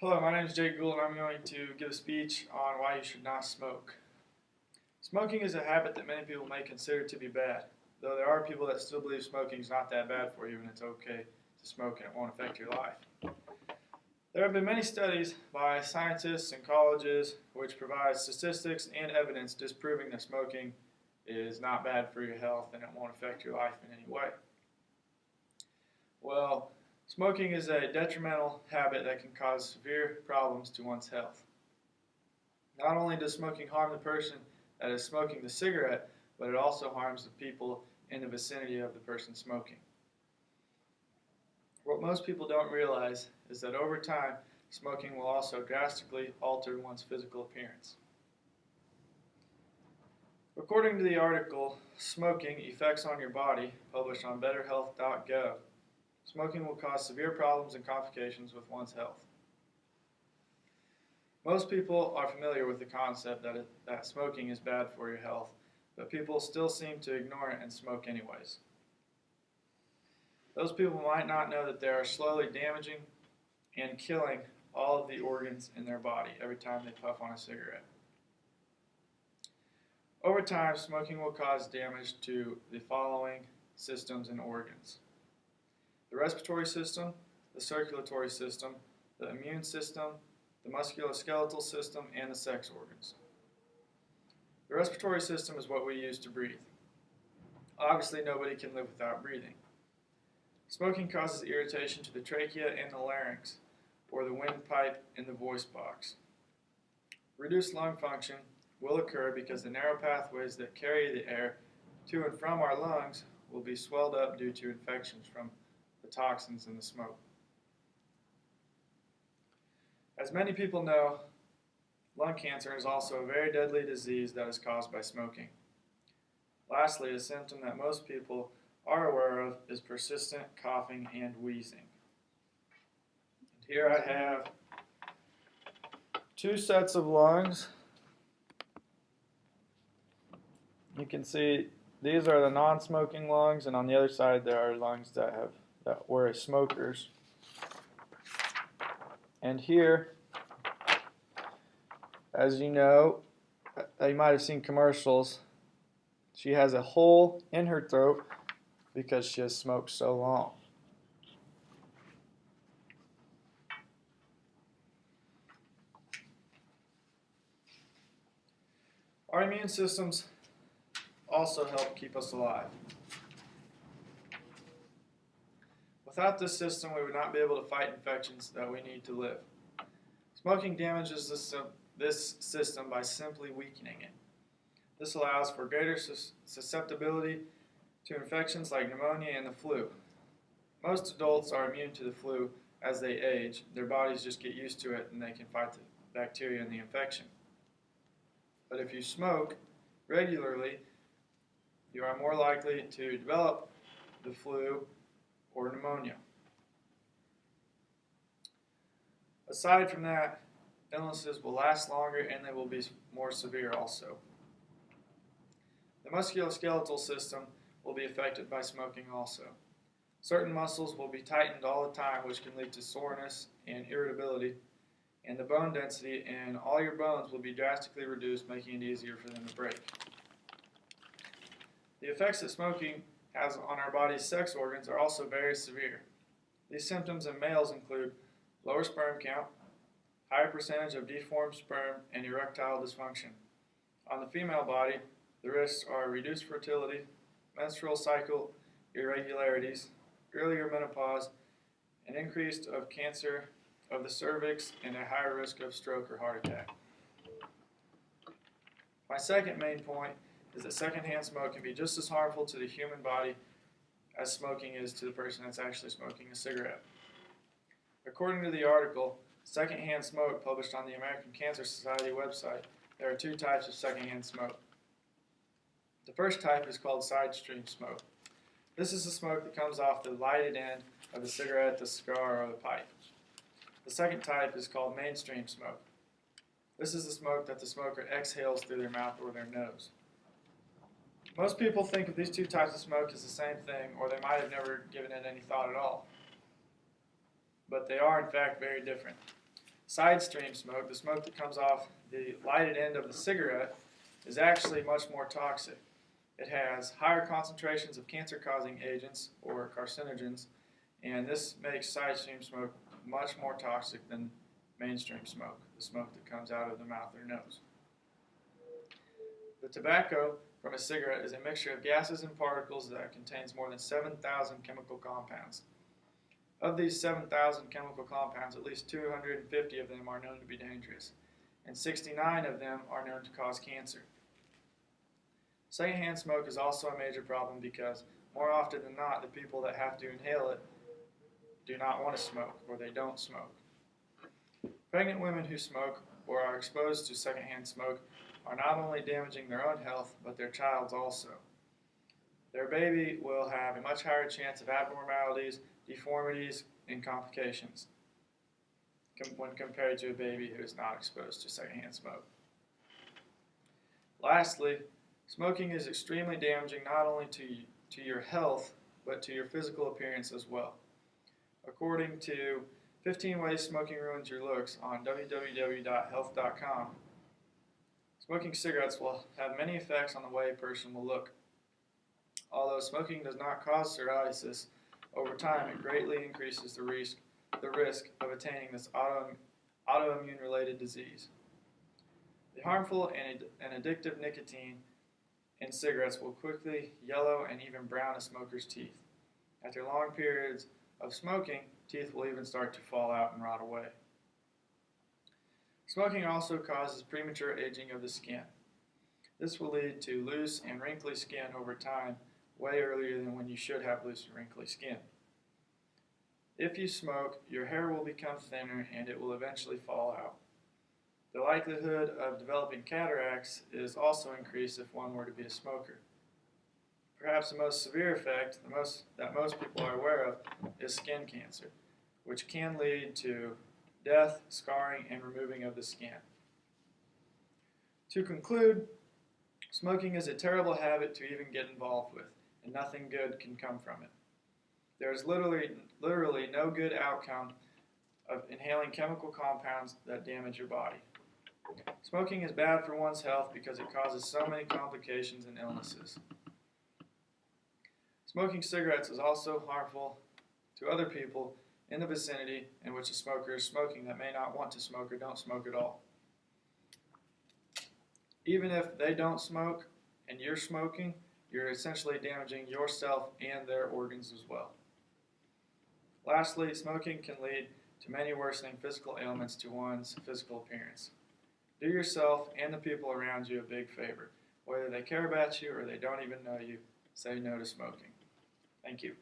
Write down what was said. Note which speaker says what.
Speaker 1: Hello, my name is Jake Gould and I'm going to give a speech on why you should not smoke. Smoking is a habit that many people may consider to be bad, though there are people that still believe smoking is not that bad for you and it's okay to smoke and it won't affect your life. There have been many studies by scientists and colleges which provide statistics and evidence disproving that smoking is not bad for your health and it won't affect your life in any way. Well, smoking is a detrimental habit that can cause severe problems to one's health. Not only does smoking harm the person that is smoking the cigarette, but it also harms the people in the vicinity of the person smoking. What most people don't realize is that over time, smoking will also drastically alter one's physical appearance. According to the article, Smoking Effects on Your Body, published on betterhealth.gov, smoking will cause severe problems and complications with one's health. Most people are familiar with the concept that smoking is bad for your health, but people still seem to ignore it and smoke anyways. Those people might not know that they are slowly damaging and killing all of the organs in their body every time they puff on a cigarette. Over time, smoking will cause damage to the following systems and organs: the respiratory system, the circulatory system, the immune system, the musculoskeletal system, and the sex organs. The respiratory system is what we use to breathe. Obviously, nobody can live without breathing. Smoking causes irritation to the trachea and the larynx, or the windpipe in the voice box. Reduced lung function will occur because the narrow pathways that carry the air to and from our lungs will be swelled up due to infections from the toxins in the smoke. As many people know, lung cancer is also a very deadly disease that is caused by smoking. Lastly, a symptom that most people are aware of is persistent coughing and wheezing. And here I have two sets of lungs. You can see these are the non-smoking lungs, and on the other side there are lungs that were smokers. And here, as you know, you might have seen commercials, she has a hole in her throat because she has smoked so long. Our immune systems also help keep us alive. Without this system, we would not be able to fight infections that we need to live. Smoking damages this system by simply weakening it. This allows for greater susceptibility to infections like pneumonia and the flu. Most adults are immune to the flu as they age. Their bodies just get used to it and they can fight the bacteria and the infection. But if you smoke regularly, you are more likely to develop the flu or pneumonia. Aside from that, illnesses will last longer and they will be more severe also. The musculoskeletal system will be affected by smoking also. Certain muscles will be tightened all the time, which can lead to soreness and irritability, and the bone density in all your bones will be drastically reduced, making it easier for them to break. The effects that smoking has on our body's sex organs are also very severe. These symptoms in males include lower sperm count, higher percentage of deformed sperm, and erectile dysfunction. On the female body, the risks are reduced fertility, menstrual cycle irregularities, earlier menopause, an increase of cancer of the cervix, and a higher risk of stroke or heart attack. My second main point is that secondhand smoke can be just as harmful to the human body as smoking is to the person that's actually smoking a cigarette. According to the article, Secondhand Smoke, published on the American Cancer Society website, there are two types of secondhand smoke. The first type is called side stream smoke. This is the smoke that comes off the lighted end of the cigarette, the cigar, or the pipe. The second type is called mainstream smoke. This is the smoke that the smoker exhales through their mouth or their nose. Most people think of these two types of smoke as the same thing, or they might have never given it any thought at all. But they are, in fact, very different. Side stream smoke, the smoke that comes off the lighted end of the cigarette, is actually much more toxic. It has higher concentrations of cancer-causing agents or carcinogens, and this makes side stream smoke much more toxic than mainstream smoke, the smoke that comes out of the mouth or nose. The tobacco from a cigarette is a mixture of gases and particles that contains more than 7,000 chemical compounds. Of these 7,000 chemical compounds, at least 250 of them are known to be dangerous, and 69 of them are known to cause cancer. Secondhand smoke is also a major problem because, more often than not, the people that have to inhale it do not want to smoke, or they don't smoke. Pregnant women who smoke or are exposed to secondhand smoke are not only damaging their own health, but their child's also. Their baby will have a much higher chance of abnormalities, deformities, and complications when compared to a baby who is not exposed to secondhand smoke. Lastly, smoking is extremely damaging not only to your health, but to your physical appearance as well. According to 15 Ways Smoking Ruins Your Looks on www.health.com, smoking cigarettes will have many effects on the way a person will look. Although smoking does not cause psoriasis, over time it greatly increases the risk of attaining this autoimmune-related disease. The harmful and addictive nicotine in cigarettes will quickly yellow and even brown a smoker's teeth. After long periods of smoking, teeth will even start to fall out and rot away. Smoking also causes premature aging of the skin. This will lead to loose and wrinkly skin over time, way earlier than when you should have loose and wrinkly skin. If you smoke, your hair will become thinner and it will eventually fall out. The likelihood of developing cataracts is also increased if one were to be a smoker. Perhaps the most severe effect that most people are aware of is skin cancer, which can lead to death, scarring, and removing of the skin. To conclude, smoking is a terrible habit to even get involved with, and nothing good can come from it. There is literally no good outcome of inhaling chemical compounds that damage your body. Smoking is bad for one's health because it causes so many complications and illnesses. Smoking cigarettes is also harmful to other people in the vicinity in which a smoker is smoking that may not want to smoke or don't smoke at all. Even if they don't smoke and you're smoking, you're essentially damaging yourself and their organs as well. Lastly, smoking can lead to many worsening physical ailments to one's physical appearance. Do yourself and the people around you a big favor. Whether they care about you or they don't even know you, say no to smoking. Thank you.